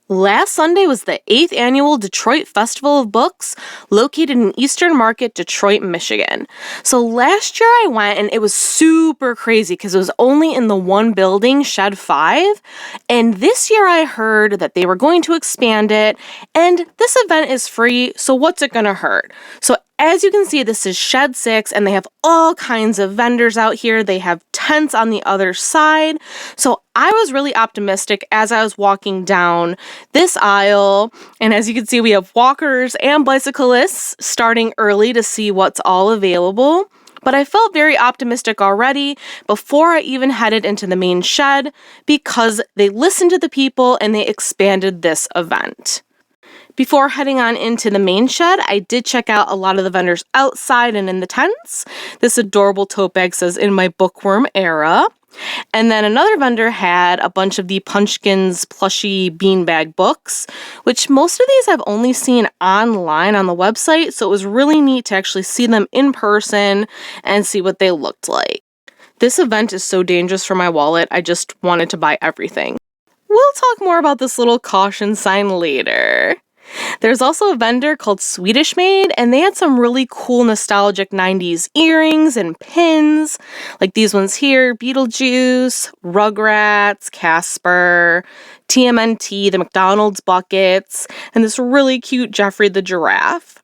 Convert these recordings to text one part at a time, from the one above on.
Last Sunday was the 8th annual Detroit Festival of Books, located in Eastern Market, Detroit, Michigan. So last year I went and it was super crazy because it was only in the one building, Shed 5. And this year I heard that they were going to expand it, and this event is free, so what's it gonna hurt? So as you can see, this is Shed 6, and they have all kinds of vendors out here. They have tents on the other side. So I was really optimistic as I was walking down this aisle. And as you can see, we have walkers and bicyclists starting early to see what's all available. But I felt very optimistic already before I even headed into the main shed because they listened to the people and they expanded this event. Before heading on into the main shed, I did check out a lot of the vendors outside and in the tents. This adorable tote bag says, "In my bookworm era." And then another vendor had a bunch of the Punchkins plushy beanbag books, which most of these I've only seen online on the website, so it was really neat to actually see them in person and see what they looked like. This event is so dangerous for my wallet, I just wanted to buy everything. We'll talk more about this little caution sign later. There's also a vendor called Swedish Made, and they had some really cool nostalgic 90s earrings and pins, like these ones here, Beetlejuice, Rugrats, Casper, TMNT, the McDonald's buckets, and this really cute Geoffrey the Giraffe.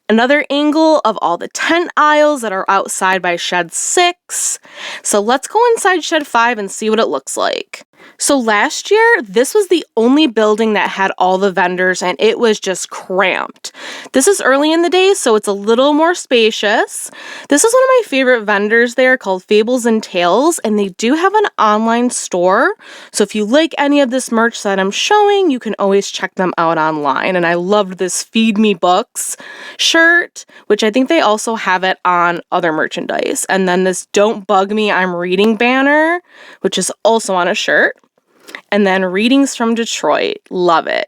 Another angle of all the tent aisles that are outside by Shed 6. So let's go inside Shed 5 and see what it looks like. So last year, this was the only building that had all the vendors, and it was just cramped. This is early in the day, so it's a little more spacious. This is one of my favorite vendors there called Fables and Tales, and they do have an online store. So if you like any of this merch that I'm showing, you can always check them out online. And I loved this Feed Me Books shirt, which I think they also have it on other merchandise. And then this Don't Bug Me, I'm Reading banner, which is also on a shirt. And then Readings from Detroit. Love it.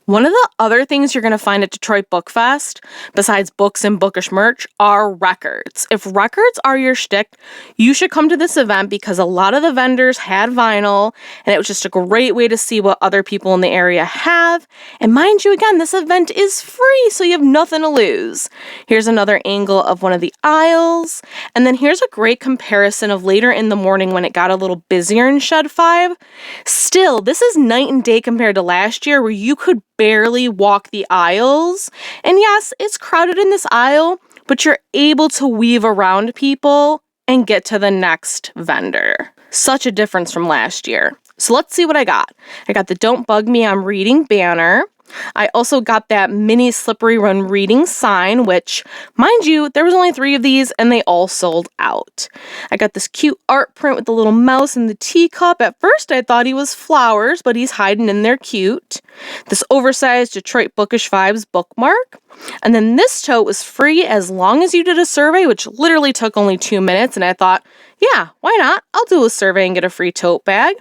One of the other things you're going to find at Detroit Book Fest, besides books and bookish merch, are records. If records are your shtick, you should come to this event because a lot of the vendors had vinyl, and it was just a great way to see what other people in the area have. And mind you, again, this event is free, so you have nothing to lose. Here's another angle of one of the aisles. And then here's a great comparison of later in the morning when it got a little busier in Shed 5. Still, this is night and day compared to last year where you could barely walk the aisles. And yes, it's crowded in this aisle, but you're able to weave around people and get to the next vendor. Such a difference from last year. So let's see what I got. I got the Don't Bug Me, I'm Reading banner. I also got that mini Slippery Run reading sign, which, mind you, there was only 3 of these and they all sold out. I got this cute art print with the little mouse and the teacup. At first I thought he was flowers, but he's hiding in there cute. This oversized Detroit Bookish Vibes bookmark. And then this tote was free as long as you did a survey, which literally took only 2 minutes. And I thought, yeah, why not? I'll do a survey and get a free tote bag.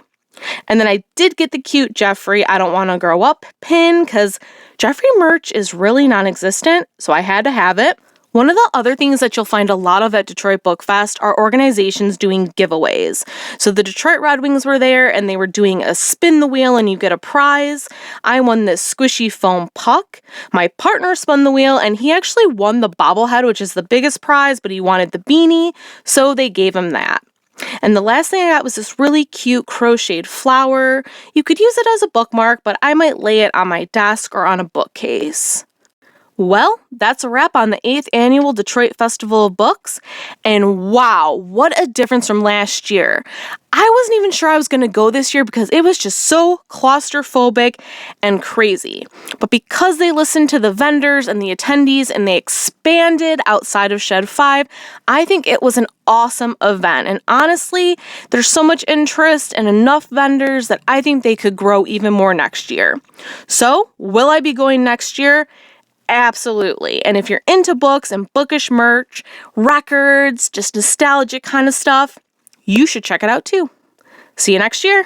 And then I did get the cute Geoffrey I Don't Want to Grow Up pin because Geoffrey merch is really non-existent, so I had to have it. One of the other things that you'll find a lot of at Detroit Book Fest are organizations doing giveaways. So the Detroit Red Wings were there and they were doing a spin the wheel and you get a prize. I won this squishy foam puck. My partner spun the wheel and he actually won the bobblehead, which is the biggest prize, but he wanted the beanie, so they gave him that. And the last thing I got was this really cute crocheted flower. You could use it as a bookmark, but I might lay it on my desk or on a bookcase. Well, that's a wrap on the 8th annual Detroit Festival of Books. And wow, what a difference from last year. I wasn't even sure I was going to go this year because it was just so claustrophobic and crazy. But because they listened to the vendors and the attendees and they expanded outside of Shed 5, I think it was an awesome event. And honestly, there's so much interest and enough vendors that I think they could grow even more next year. So, will I be going next year? Absolutely. And if you're into books and bookish merch, records, just nostalgic kind of stuff, you should check it out too. See you next year.